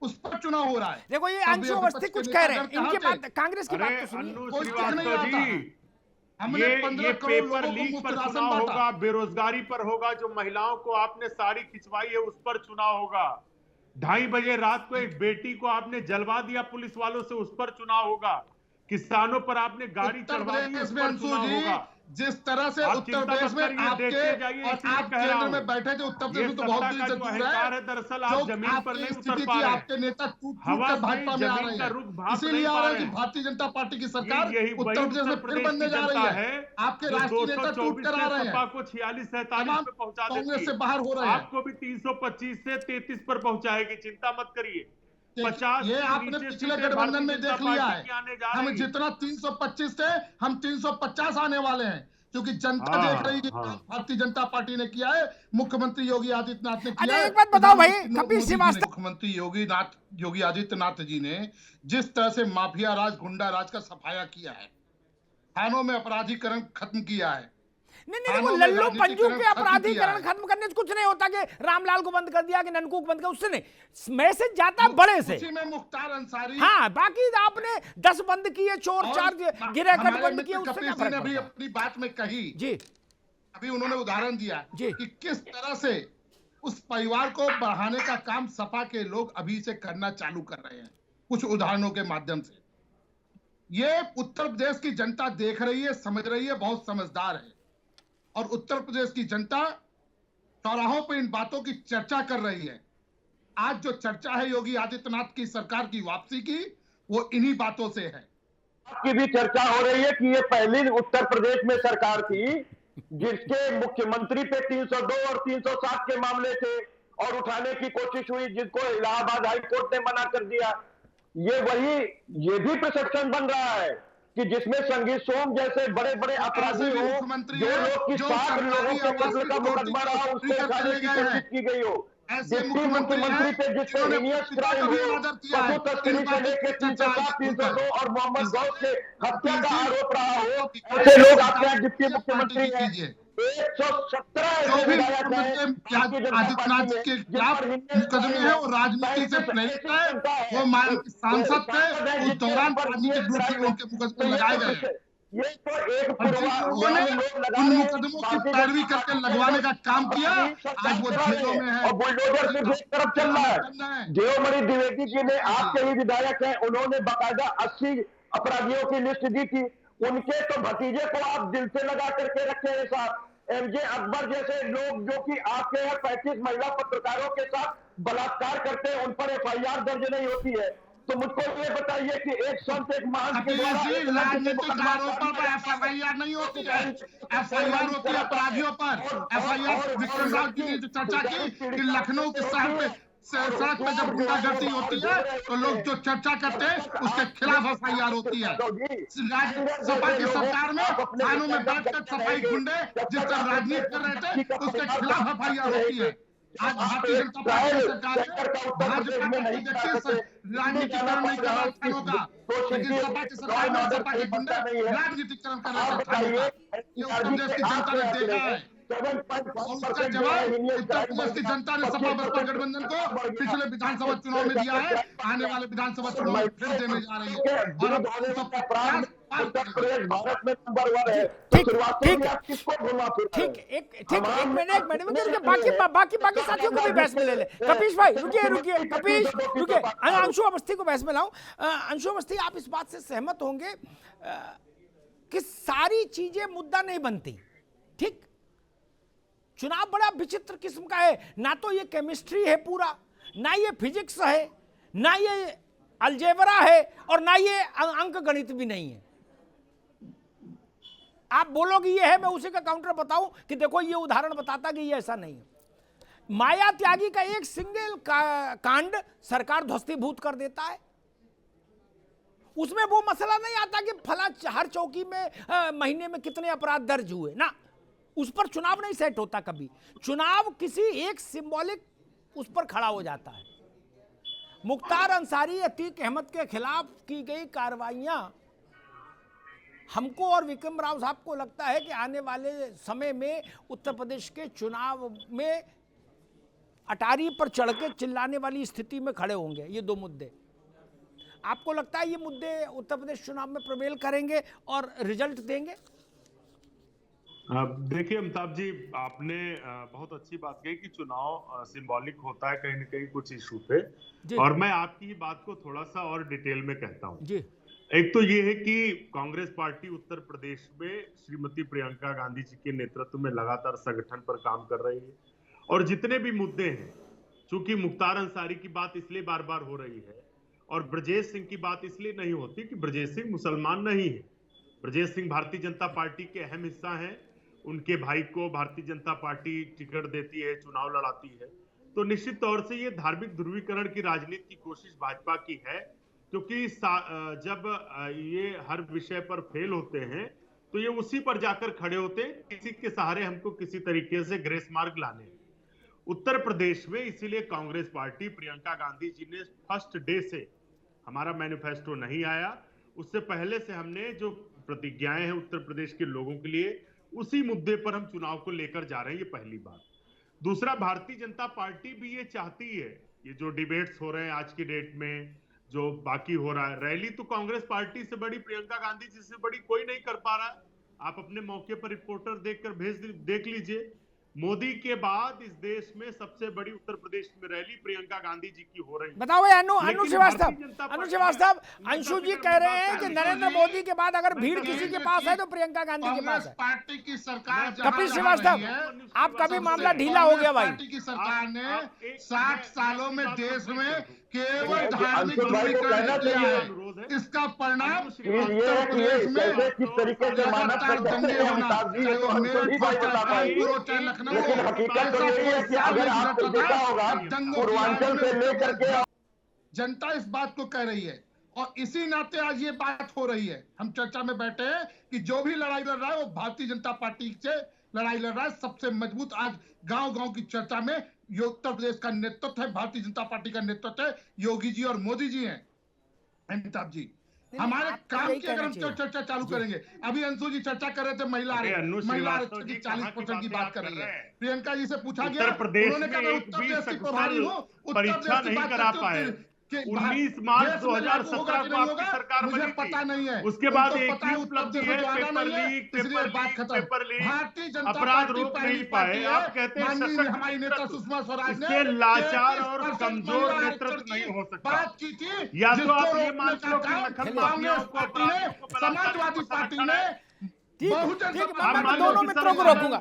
उस पर चुनाव हो रहा है। देखो ये तो अंशु अवस्थी कुछ कह रहे हैं, इनकी बात, कांग्रेस की बात अरे तो सुनिए। अन्नू कोई कुछ नहीं श्रीवास्तव आता। जी, हमने ये 15 करोड़ पेपर लोगों को लीक मुफ्त पर राशन चुनाव बांटा। होगा, बेरोजगारी पर होगा, जो महिलाओं को आपने साड़ी खिंचवाई है उस पर चुनाव होगा, 2:30 बजे रात को एक बेटी को आपने जलवा दिया पुलिस वालों से, उस पर चुनाव होगा, किसानों पर आपने गाड़ी उत्तर चढ़वा दी, प्रदेश उस में पर अंशु चुनाव जी, होगा। जिस तरह से आप उत्तर चिंता प्रदेश मत में करिए, आपके देखते जाइए, और इसीलिए आप कह रहा केंद्र हूं, में बैठे थे, उत्तर ये प्रदेश में तो बहुत सत्ता दूर का से जो दूर अहंकार है। है, दरअसल जो आप जमीन पर आपकी नहीं उतर स्थिति पा थी, रहे हैं, आपके नेता टूट टूट हवा कर से भाजपा में आ जमीन रहे का हैं, रुख भाप नहीं इसीलिए आ पा रहा है रहे कि हैं। भारतीय जनता पार्टी की ये सरकार यही उत्तर वही प्रदेश उत्तर में फिर प्रदेश की बनने जा रही जनता है। है आपके जो राष्ट्रीय नेता टूट 224 कर आ से रहे हैं, सपा को 46-47 तमाम पे पहुंचा देती कांग्रेस है, से बाहर हो रहे हैं। आपको भी 325 से 33 पर पहुंचाएगी, चिंता मत करिए। देखिए, 50 ये से आपने नीचे पिछले सीटें गठबंधन भारतीय में जनता देख लिया पार्टी है। की आने जा हम रही है। जितना 325 थे, हम 350 आने वाले हैं, क्योंकि जनता हाँ देख रही है कि हाँ काम भारतीय जनता पार्टी ने किया है, मुख्यमंत्री योगी आदित्यनाथ ने किया अच्छा है, एक बात बताओ भाई, प्रधानमंत्री कपिल मोदी जी ने, श्रीवास्तव, मुख्यमंत्री योगी आदित्यनाथ जी ने जिस तरह से माफिया राज, गुंडा राज का सफाया किया है, थानों में अपराधीकरण खत्म किया है, नहीं नहीं देखो, थानों में लल्लू पंजू राजनीतिकरण के खत्म किया अपराधीकरण है। खत्म करने से कुछ नहीं होता कि रामलाल को बंद कर दिया कि ननकू को बंद कर, उससे नहीं, मैसेज जाता है बड़े से। उसी में मुख्तार अंसारी, हाँ, बाकी आपने 10 बंद किए, चोर और चार गिरे कट हमारे बंद किए, मित्र उससे कपिल क्या सिंह फर्क ने भी पड़ता है? अपनी बात में कही, जी अभी उन्होंने उदाहरण दिया जी कि किस तरह से उस परिवार को बढ़ाने का काम सपा के लोग अभी से करना चालू कर रहे हैं, कुछ उदाहरणों के माध्यम से। ये उत्तर प्रदेश की जनता देख रही है, समझ रही है, बहुत समझदार है, और उत्तर प्रदेश की जनता चौराहों पर इन बातों की चर्चा कर रही है। आज जो चर्चा है योगी आदित्यनाथ की सरकार की वापसी की, वो इन्हीं बातों से है। की भी चर्चा हो रही है कि ये पहली उत्तर प्रदेश में सरकार थी जिसके मुख्यमंत्री पे 302 और 307 के मामले थे और उठाने की कोशिश हुई, जिनको इलाहाबाद हाई कोर्ट ने मना कर दिया। ये भी परसेप्शन बन रहा है कि जिसमें संगीत सोम जैसे बड़े बड़े अपराधी हो, जो लोग की 60 लोगों के कत्ल का मुकदमा रहा, उसको उठाने की कोशिश की गई हो, ऐसे डिप्टी मुख्यमंत्री पे जिसपे हिनियस क्राइम हो, पशु तस्करी से लेकर 307, 302 और मोहम्मद गौस के हत्या का आरोप रहा हो, ऐसे लोग आपके यहाँ डिप्टी मुख्यमंत्री हैं। 117 ऐसे विधायक हैं आदित्यनाथ जी के खिलाफ मुकदमे हैं, वो राजनीति से प्रेरित है, वो सांसद थे, उस दौरान राजनीतिक रूप से उनके मुकदमे लगाए गए हैं। ये तो एक लोगों ने उन मुकदमों की पैरवी करके लगवाने का काम किया, आज वो जेलों में है और बुलडोजर सिर्फ एक तरफ चल रहा है। देवमणि द्विवेदी जी ने, आपके ही विधायक हैं, उन्होंने बाकायदा 80 अपराधियों की लिस्ट दी थी, उनके तो भतीजे को आप दिल से लगा करके रखे हैं साथ। एमजे अकबर जैसे लोग जो कि आपके यहाँ 35 महिला पत्रकारों के साथ बलात्कार करते हैं, उन पर एफआईआर दर्ज नहीं होती है। तो मुझको ये बताइए कि एक संत, एक महान के द्वारा राजनीतिक आरोपों पर एफआईआर नहीं होती है, एफआईआर होती है अपराधियों पर। एफआईआर विक्रम राव जी ने जो चर्चा की कि लखनऊ के शहर पे सड़क पे जब गुंडागर्दी होती है तो लोग जो चर्चा करते हैं उसके खिलाफ एफआईआर होती है। सपा की सरकार में थानों में बैठकर सफाई गुंडे जिस तरह राजनीति कर रहे थे उसके खिलाफ एफआईआर होती है। आज भारतीय जनता पार्टी की सरकार है, भाजपा का व्यक्ति राजनीतिकरण नहीं कर रहा थानों का, लेकिन सपा की सरकार में सपा के गुंडे राजनीतिकरण कर रहे थे थानों का। ये उत्तर प्रदेश की जनता ने देखा है, और उसका जवाब उत्तर प्रदेश की जनता ने सपा बसपा गठबंधन को पिछले विधानसभा चुनाव में दिया है, आने वाले विधानसभा चुनाव में फिर देने जा रही है। और अब उत्तर प्रदेश भारत में नंबर 1 है। ठीक, एक मिनट बाकी साथियों को भी बहस में ले ले। कपीश भाई रुकिए, कपीश रुकिए, अंशु अवस्थी को बहस में लाऊं। अंशु अवस्थी, आप इस बात से सहमत होंगे कि सारी चीजें मुद्दा नहीं बनती, ठीक? चुनाव बड़ा विचित्र किस्म का है, ना तो ये केमिस्ट्री है पूरा, ना ये फिजिक्स है, ना ये अलजेब्रा है, और ना ये अंक गणित भी नहीं है। आप बोलोगे ये है, मैं उसी का काउंटर बताऊं कि देखो ये उदाहरण बताता कि ये ऐसा नहीं है। माया त्यागी का एक सिंगल कांड सरकार ध्वस्तीभूत कर देता है, उसमें वो मसला नहीं आता कि फला हर चौकी में महीने में कितने अपराध दर्ज हुए, ना, उस पर चुनाव नहीं सेट होता कभी। चुनाव किसी एक सिंबॉलिक उस पर खड़ा हो जाता है। मुख्तार अंसारी, अतीक अहमद के खिलाफ की गई कार्रवाइयां हमको और विक्रम राव साहब को लगता है कि आने वाले समय में उत्तर प्रदेश के चुनाव में अटारी पर चढ़ के चिल्लाने वाली स्थिति में खड़े होंगे। ये दो मुद्दे, आपको लगता है ये मुद्दे उत्तर प्रदेश चुनाव में प्रवेल करेंगे और रिजल्ट देंगे? देखिए अमिताभ जी, आपने बहुत अच्छी बात कही कि चुनाव सिंबॉलिक होता है कहीं न कहीं कुछ इशू पे, और मैं आपकी बात को थोड़ा सा और डिटेल में कहता हूं जी। एक तो ये है कि कांग्रेस पार्टी उत्तर प्रदेश में श्रीमती प्रियंका गांधी जी के नेतृत्व में लगातार संगठन पर काम कर रही है, और जितने भी मुद्दे हैं, चूंकि मुख्तार अंसारी की बात इसलिए बार बार हो रही है और ब्रजेश सिंह की बात इसलिए नहीं होती कि ब्रजेश सिंह मुसलमान नहीं है। ब्रजेश सिंह भारतीय जनता पार्टी के अहम हिस्सा हैं, उनके भाई को भारतीय जनता पार्टी टिकट देती है, चुनाव लड़ाती है, तो निश्चित तौर से ये धार्मिक ध्रुवीकरण की राजनीति की कोशिश भाजपा की है, क्योंकि जब ये हर विषय पर फेल होते हैं तो ये उसी पर जाकर खड़े होते हैं, किसी के सहारे हमको किसी तरीके से ग्रेस मार्ग लाने। उत्तर प्रदेश में इसीलिए कांग्रेस पार्टी, प्रियंका गांधी जी ने फर्स्ट डे से, हमारा मैनिफेस्टो नहीं आया, उससे पहले से हमने जो प्रतिज्ञाएं हैं उत्तर प्रदेश के लोगों के लिए, उसी मुद्दे पर हम चुनाव को लेकर जा रहे हैं। ये पहली बात। दूसरा, भारतीय जनता पार्टी भी ये चाहती है, ये जो डिबेट्स हो रहे हैं आज की डेट में, जो बाकी हो रहा है, रैली तो कांग्रेस पार्टी से बड़ी, प्रियंका गांधी जी से बड़ी कोई नहीं कर पा रहा है। आप अपने मौके पर रिपोर्टर देखकर देख लीजिए, मोदी के बाद इस देश में सबसे बड़ी उत्तर प्रदेश में रैली प्रियंका गांधी जी की हो रही है। बताओ अनु श्रीवास्तव, अंशु जी कह रहे हैं कि नरेंद्र मोदी के बाद अगर भीड़ किसी के पास है तो प्रियंका गांधी के पास है। पार्टी की सरकार, कपिल श्रीवास्तव, आपका भी मामला ढीला हो गया भाई। पार्टी की सरकार ने 60 सालों में देश में केवल धार्मिक ध्रुवीकरण किया है। इसका परिणाम उत्तर प्रदेश में किस तरीके से लगातार दंगे होना, चाहे वो मेरठ हो, चाहे कानपुर हो, चाहे लखनऊ हो, लेकिन हकीकत तो यही है कि अगर आपने देखा होगा पूर्वांचल से लेकर के जनता इस बात को कह रही है, और इसी नाते आज ये बात हो रही है। हम चर्चा में बैठे हैं कि जो भी लड़ाई लड़ रहा है वो भारतीय जनता पार्टी से लड़ाई लड़ रहा है। सबसे मजबूत आज गांव-गांव की चर्चा में ये उत्तर प्रदेश का नेतृत्व है, भारतीय जनता पार्टी का नेतृत्व है, योगी जी और मोदी जी हैं। अमिताभ जी, हमारे काम की अगर हम चर्चा चालू करेंगे, अभी अंशु जी चर्चा कर रहे थे महिला आरक्षण की 40% की बात कर रही है। प्रियंका जी से पूछा गया, उन्होंने कहा मैं उत्तर प्रदेश की प्रभारी हूँ, परीक्षा नहीं करा पाए। 19 मार्च 2017 को आपकी सरकार मुझे पता नहीं है, उसके बाद एक पता है उपलब्धि है, पेपर लीक, भारतीय जनता अपराध पार्टी रोक नहीं पाए। आप कहते हैं हमारी नेता सुषमा स्वराज ने इससे लाचार और कमजोर नेतृत्व नहीं हो सकता। बात की थी, या तो आप ये मान लो कि कांग्रेस पार्टी ने, समाजवादी पार्टी ने, बहुजन दोनों मित्रों को रोकूंगा।